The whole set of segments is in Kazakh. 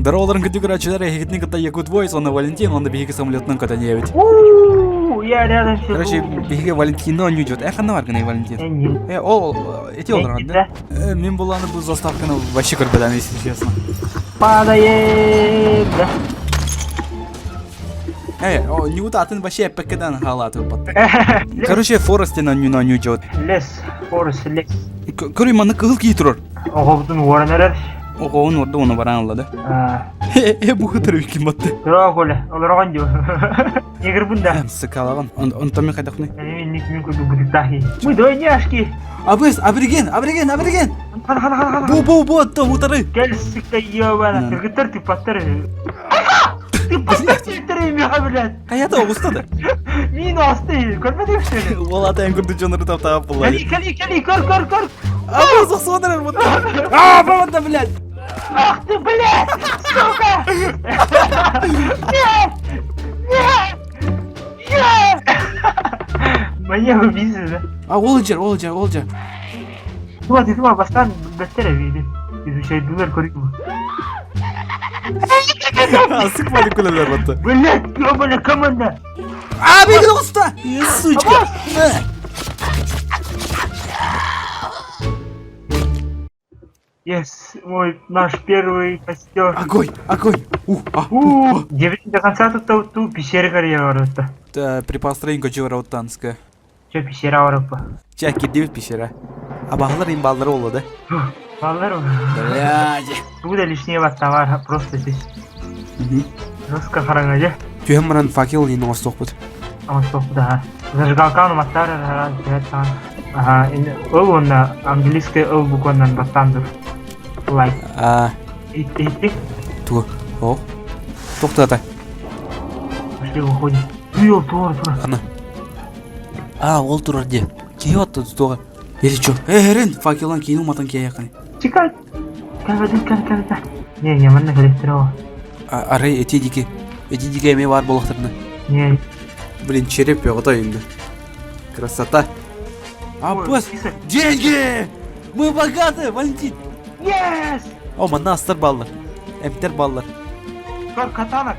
Дороларын күдігір әчілер әйгітінің күтті Якут Войс, оны Валентин, оны бейгі самолетінің көтәне ебет. Я рядом сижу. Короче, бейгі Валентинно не жет. Қанна бар кіне Валентин? Ол, эти олдырған, да? Мен боланы бұл заставканы вообще көрбеден, если честно. Падаем, да? Не утатын вообще пекедан халаты бат. Короче, Форестина не жет. Лес, Форест, лес. Көрі маны кығыл кей тұрыр. Оғылдың орынырыр. Оғауын орды, оны баран алады. Бұғы тұры екен батты. Тұрақ олы, олырған деу. Егір бұнда. Сықалаған, онтамен қайдақны. Мен көді бұдықтахи. Мұйдой не ашки. Абыз, абірген. Қана. Бұ, оттым, ұтары. Кәл сықта еуана. Кіргіттір типаттыр. Типаттыр тектірі меға біләд. Қаята оғыстады? Мен асты, көрмедім сені. Ол атайын күрді жоныры таптағып бұлай. Кәли, көр. Абыз, соқсуадырыр бұтты. Бабатта, блядь. Ах ты, блядь, сука! Нет! Мне убийцы, да? Олджер. Ты бастан бәттері бейді. Изучай дулар көрейді. Sıkmadı kuleler battı. Блядь, ёбаная команда! Бейді ұста! Сучка! Yes, наш первый костер. Огонь! Девять до конца тут пещера горела ворота. При построении кочевара оттанска. Че пещера ворота? Чаки 9 пещера. А бағалар им балдары олы, да? Балдар Блядь. Burada лишнее var, просто здесь. Жестко қараңа. Түйем мұран факел дейін оғыз тоқпыд. Ama çok da. Зажигалканы маттар жаратқан. Енді ол онда английский ол буквадан бастандыр. Лайк. Итти. Туы. О. Тоқтады. Пошли выходим. Ой, тура. Ана. Ол тұрар де. Кей отты тұтуға. Ері чо. Әрін факелан кейін ұматан кей яқын. Чекай. Кәлбәді. Не, манна коллекторова. Арай этедике әме бар болақтырына. Не. Блин, череп еғыта енді. Красота. Аббас, деньги! Мы богаты, Валентин! Yes! О, мана астар баллар. Әмтер баллар. Катана.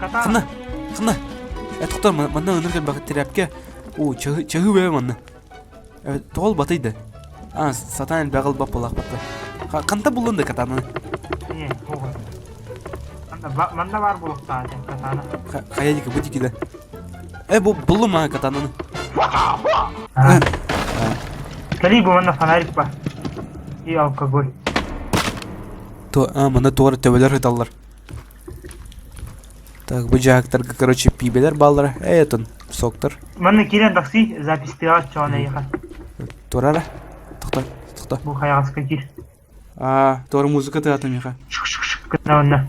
Қына. Тоқтар, мана өнірген бақыт терапке. О, чағы бәе мана. Тоғыл батайды. Сатан бәғыл бап болақ бапты. Қанта бұлынды катаны? Не, оғы. Манда бар болықта катана. Қая декі, бұ декеді. Бұлы ма катананы? Скорее бы манда фонарик бар. И алкоголь. Мана тоғыры төбелер ғыталар. Так, бұл жағақтарға, короче, пибелер баллары. Әйтін, соқтыр. Мана келен такси, запись пират чоғана еға. Торара? Тоқта. Бұл қаяғасқа кел. Торы музыка тағатым еға. Шық, күтіна онда.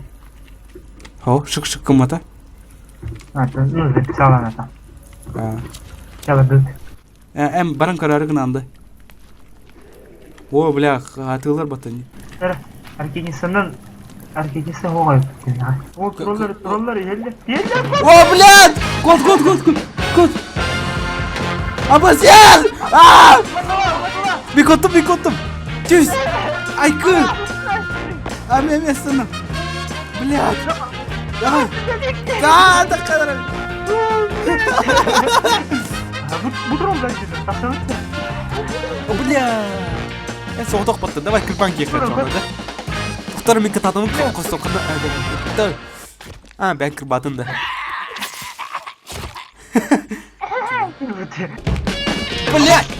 Шық кім ата? Ну, записала она там. Сейчас дут. Баран карары гынанды. О, бля, атылар батани. Аркедисі оғай бүттен. О, троллар, елді. О, блядь! Кот! Абас, ел! Бекоттым! Тюз! Айкы! Мессінің! Блядь! Давай! Да, қадыры! Бұл троллар жеді, тасыңызды. Блядь! Соғдық батты, давай кірпан кеқір жоғында, да? Тоқтар мен катадымын қос тоқында. Бән кір батынды. Блядь!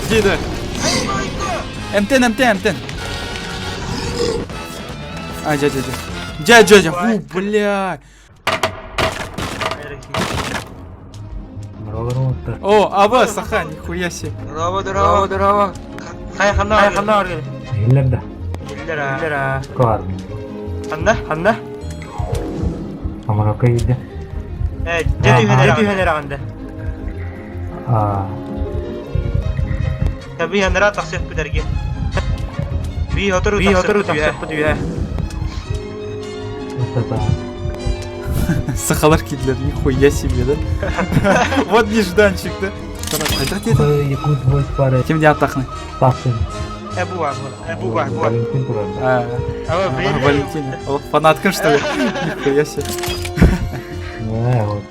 Дейді. Әмтен. Жа. Фу, блядь. О, Аба, Саха, нихуя себе. Здорово. Қандай бар келі? Елдер. Қар. Қанда? Амарақа еді. Жеті ағанды. Таби ханара тақсиқ бүдерге. Би отыру тақсиқ бүдерге. Сахалар кидлер, нихуя себе, да? Вот нежданчик, да? Қайдақ деді? Кем де аттақны? Bu var. Валентин турат. Ama Валентин. О, фанаткин, что ли? Нихуя себе. Вот.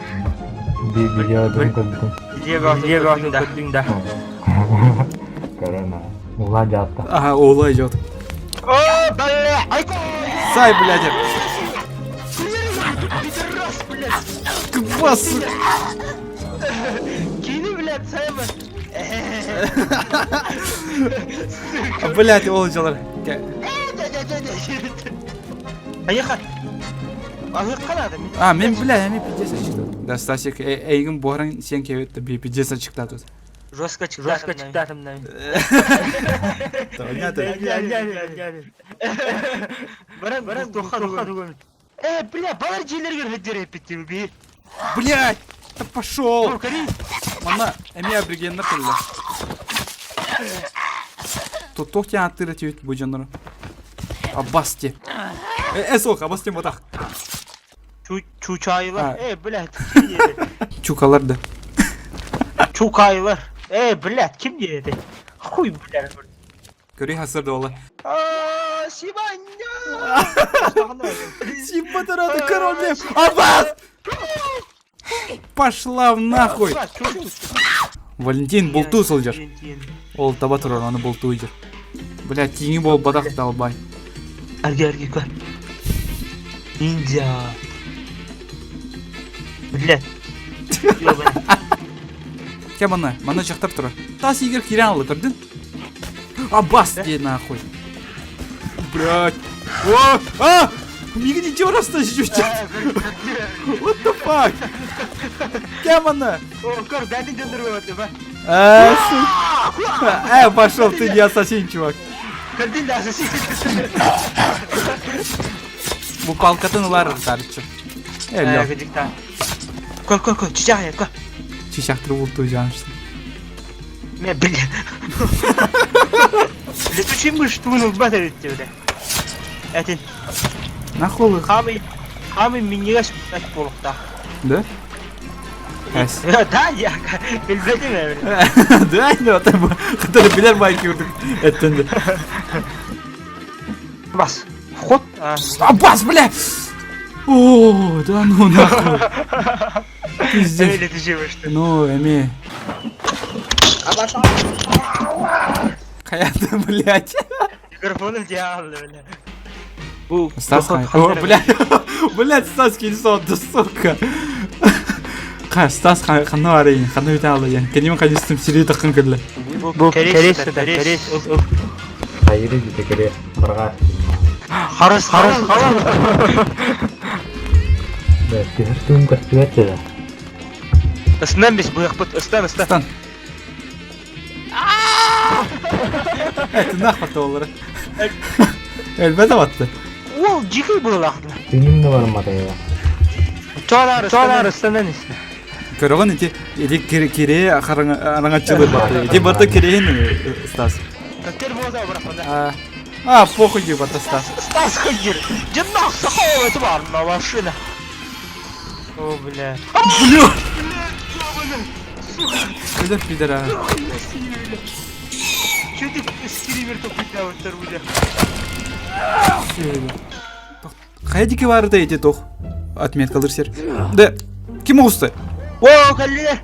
Видеодан көрдүм. Görüldü de. Корона. Ула жатты. Ага, олай жауды. Oo, böyle. Ay Сай, блядь. Квас. Kini bile sayma. Блядь, олжалар. Ayıkar. Ayıkar adam. А, мен, блядь, эми пиздец çıktı. Да, Стасик, эйгин боран сен кебетті, пиздец çıktı тут. Жестко çıktı atımdan. Понятно. Баран тоха дуган. Бля, балар жерлер көрмөддөр эпитти би. Блядь, да пошел. Кори. Мана, эми абригеннер кылды. Тут тохтя аттыры тибит бу жанры. Аббасти. Эсок, аббасти мотак. Çuçaylar. Blad kim yedi? Чукаларды. Çukaylar. Blad kim yedi? Huy blad. Көрей хасырды ола. Сибанья. Симпатарады королем. Аббас! Пошла в нахуй. Валентин булту сылжыр. Ол таба турар, аны булту ыжыр. Блядь, тиңи бол бадак далбай. Арги көр. Ниндзя. Блад. Кем мана жақтап тұрар. Тас егер кирен алды тұрдың. Аббас де нахуй. Блядь. О! Неге не жорасты жүрші? What the fuck? Кем ана? Көр, дәдін жөндіріп өтті ба. Пошел, ты не ассасин, чувак. Кірден де ассасин. Bu palkatın var tarihçi. Ello. Gıcıkta. Kör, çiçek ya, kör. Çiçaktır bulduğu canıştı. Ne bile. Летучий штунул батарею öyle. Etin. Нахуй их. Kami minniga spek bulukta. Да? Эс. Da ya. Bilmedim öyle. Да, ну там который bilir майки vurduk. Ettendi. Bas. Ход. Аббас, бля! О, да ну нахуй. Пиздец. Летучий что. Ну, эми. Каятı, блядь. Микрофоном диалды öyle. Bu Стас, о, блядь, Стас келсонды, сука. Стас қаны арайын, қаны өте алайын. Кенемен қадестім сирей тақын кірлі. Bu keres. Хайры жите кере. Бырга. Харыс. Да, кесіртуым кастуетті да. Ысынан бес бұяқ бұт, ыстан. Стан. Это нахуй олары. Elbette battı. Ол жиқи бұл ақылы. Фильм de barmadı ya. Çoğalar ıstandan işte. Көрөгөн эти кере араңачылы баты. Эти баты керейин Стас. Көтер болса бұрақында. Похуй деп баты Стас. Стас көйгер. Жыннақ сақау өті бар на машина. О, бля. Бля! Көлер пидора. Чөтік скример топитна өттір бұлі. Қайдеке барды ете тоқ. Отметкалыр сер. Да, кім оғысты? О, кәлілер.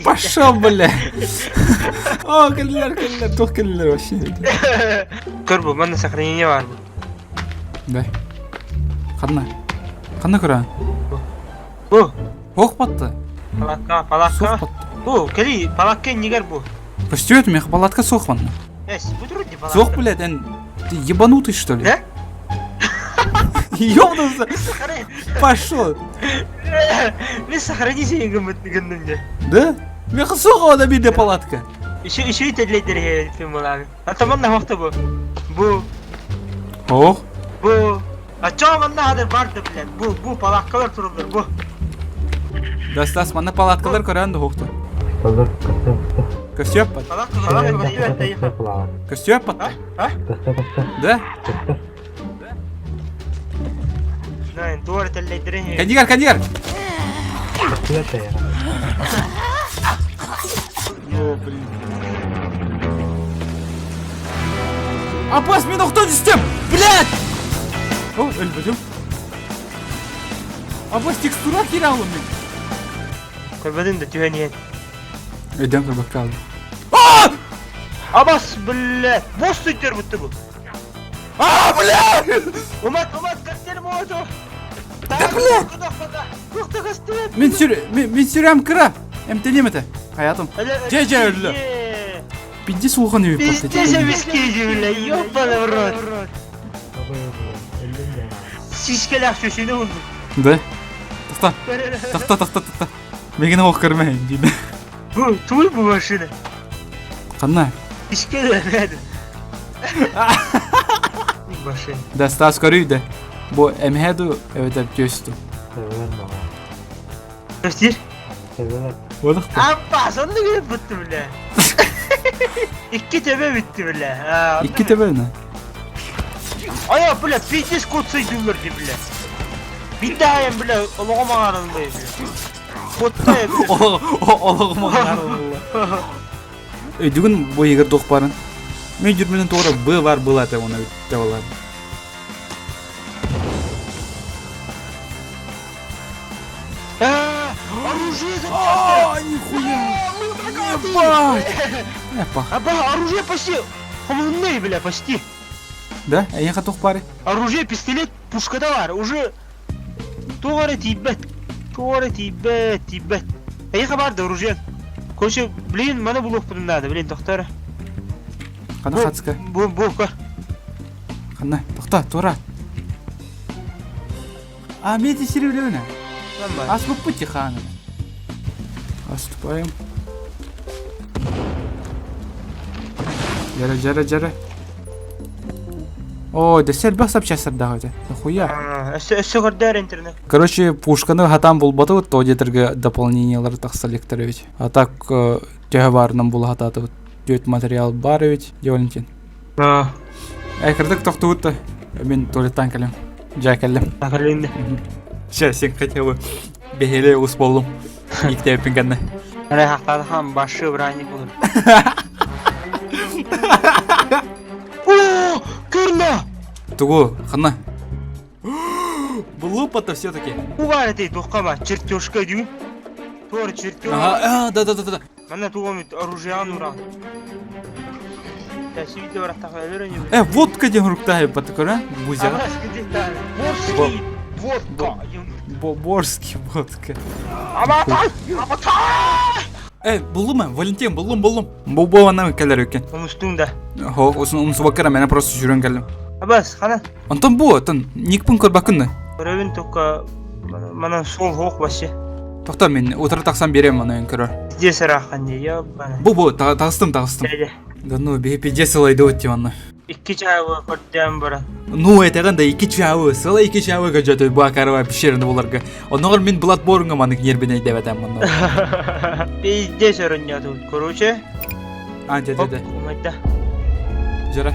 Пошел, бля. О, кәлілер, тоқ кәлілер вообще. Көр бұл, мәнді сохранение бар бұл. Да. Қанна көрі? Бұл. Оқ батты. Палатка. Соқ батты. Бұл, кәлі, палатка негер бұл. Пустёт, меха палатка соқ ванна. Бұл вроде палатка. Соқ, блядь, ты ебанутый, что ли? Да? Ёбнулся. Пошел. Мен сохраните гүндім де. Да? Меха соқ ода биде палатка. Еще итедлейдер фильм олағы. Атаманна хоқты бұл. Оқ. Бұл. Ачаманна адыр барды, блядь. Бұл палаткалар тұрылыр, бұл. Да, Стас, мана палаткалар көрәнді хоқты. Кызыр, Көстөп бат. Палатка. Көстөп бат. Да? Найн, туар теллейдерин. Кандигар. Кастуетті я. О, блин. Abbas men oktan düştüm. Блядь! O ölmedim. Abbas tekstüra kira alın ben. Körmedin de tüheniyen. Öden kırbak kaldı. Abbas billet. Boş sütür bitti bu. Блядь! Umat kaçtelim oldu. блядь! Kıkta kaçtelim. Men sürem kıra. Emteliyim ete. Hayatım. Cece öldü. Bindi soğuğun evi Biz patladı. de seviskeci bile. Yok bana vurur. Apa ya bu? Elim de. Şişkeler şöşünü oldu. Да. Тахта. Мегені оқырмайын дейді. Bu tuğul bu başını. Қанна? Şişkeler nedir? Başını. Да, Стас көрүйді. Бұл әмхеду өтіп көсті. Sever bana. Göster. Sever. Олықты. Abbas onu da görüp bitti bile. İki tepe bitti bile. Ha, Икі төбені. Aya bile pidis kotsaydı verdi bile. Bir daha yem bile Allah'ım ağrını bile. Kotta ya bile. Олығыма қарылы. Өйдігін бұл егер доқ барын. Мен жүрменен тоғыра Б бар болады оны өтті болады. Оружие Ааа, нихуя! Ебать! Епах. Аба, оружие почти. Хамылынный бля, почти. Да? Әйеға тоқ бары? Оружие, пистолет, пушка да var. Уже doğru tibet. Doğru tibet. Әйеға барды оружие. Короче, блин, mana блок бұдындады, блин, тоқтары. Қана қатысқа. Bu kar. Қана, тоқта, тура. А, мен де сереулеуіне. Tamam. Асып бұт тиханы. Astupayım. Жара. О, да сел басап часырдағы өте. Нахуя? Өсі көрдер интернет. Короче, пушканы хатам болбады вот, то детерге дополнениялар тақса лекторович. А так, тегі барынан бұл хататы вот. Дөт материал бар өт, Валентин. Әкірдік тоқты өтті. Мен туалеттан кәлем. Жай кәлем. Ақырлынды. Ша, сен хотя бы бехеле ұс болдым. Екте өппен кәнді. Әрі хақтады хам башы браник olur. О, көрді! Тугу, қана. Бұл опыта все-таки. Bu var eti тоқама, чертежка дю. Тор чертеж. Ага, да. Мана туғамет оружиян уран. Тәсивиді барақ тақылар өне. Водка ден ұрықтағы батықыра, бузяға. Борский водка. Борский водка. Аматай! Бұлды ма? Валентин, бұлдым. Бұл болғаннан кәлер өкен. Оның үстіңді. Хо, осын ұмсы бақыра, мәне просто жүрен кәлем. Абас, қана. Антон бұл, тын, никпін көр бақынды. Көрәуін тоққа мана сол хоқ башы. Тоқта, мен отыры тақсам берем ана өң көрір. Де сыраққан де, я бана. Бұл, тағыстым. Дәді. Да ну, бейпеде сылайды өтте ванна. Ikki çayı көрден бара. Ну, этағанда екі чауы, сыла екі чауы көжеті бұл ақарыва пішерінді боларға. Онығыр мен бұлат борыңға маңық ербіне дәвәтәм мұнда. Bizde sorun ya тут, короче. Де. Kumayda. Жара.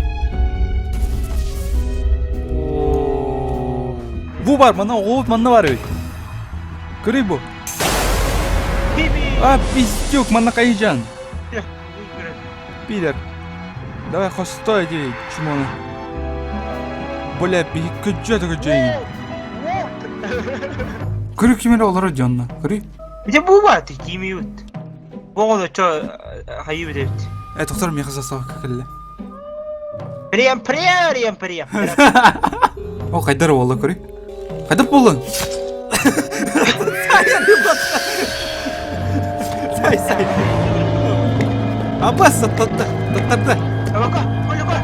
Бұл бар, мана оғып мана бар өй. Көрей бұл. А, пиздюк, мана қайжан. Пидор. Давай хостой иди, чмоны. Бля, көжеті. Көрі кемері олар өденна, көрі? Bir de bu var tek kimi yut. Bu da çok hayır bir de. Тоқтар мен қыза сауы кәкілі. Прям. О, қайдар олы көрі? Қайдар болын? Сай. Абас, таттарды. Бака, kola.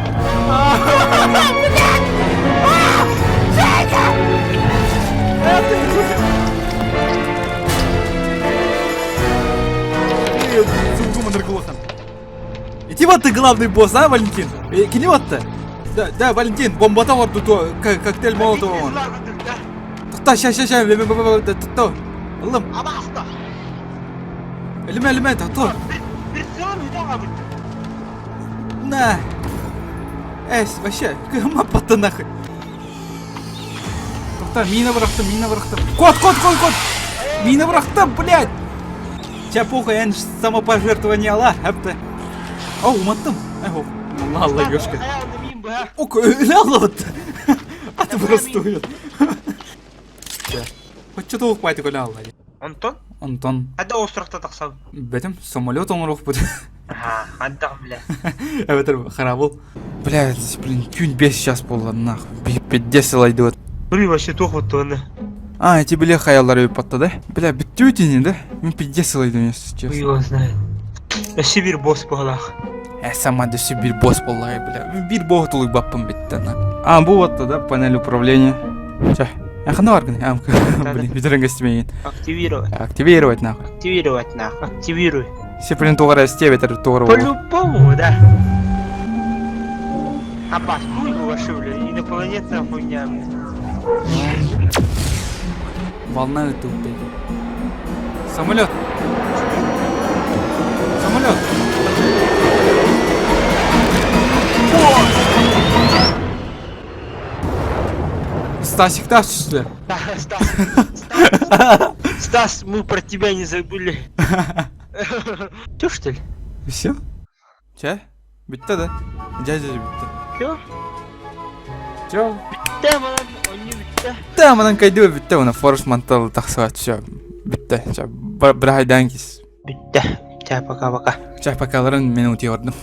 Иди вот ты главный босс, а, Валентин? Кини вот ты? Да, Валентин, бомбата вот тут, коктейль молотова. Тоқта, ща, тоқта. Аллым. Абаста. Элеме, тоқта. Bir sıra müdahale bitti. На. Вообще, кыма патты нахуй. Тоқта, мина бұрақтым. Кот. Мина бұрақтым, блядь. Ча похуй, ән самопожертвование ала, әпті. Ау, ұматтым. Алла, ёшка. Ayağımda miyim ha. Oku öyle anlamadı. Atı простую. Хочет толк байты көle алла. Антон? Антон, Hadi острокта тақсам. бетим самолет оңырук буд. Ага, андағым біле. Evet, харабыл. Блядь, блин, күн 5 час болды нахуй. 5 сылайды вот. Блин, вообще тоқ бұтты оны. А, эти бля хаялар өйіп батты да? Бля, бітті өтені да? Мен 5 сылайды емес, Ой, честно. его знает. Вообще бір бос болақ. Сама дөсі бір бос боллай, бля. Bir боғы тұлық баппын бітті на. А, бұл батты да, панель управления. Ча, яқында бар күні? Блин, бітірін кестімеген. Активировать. Активировать нахуй. Активировать нахуй. Активируй. Все, блин, тоғара стебетер, тоғара болу. По-любому, да. Аббас, хуй его вообще, бля, инопланетная хуйня, бля. Волна өтті өтті. Самолет. Самолет. Стасик, да, что ли? Стас, мы про тебя не забыли. Чё, что ли? Все? Че? Бітті да? Дядя бітті. Чё? Че? Да, маған, он не бітті. Да, манан кайды бітті, оны форс мантал тақсыға все. Бітті. Бір айдан кес. Бітті. Ча, пока-пока. Чай покаларын мен өте ордым.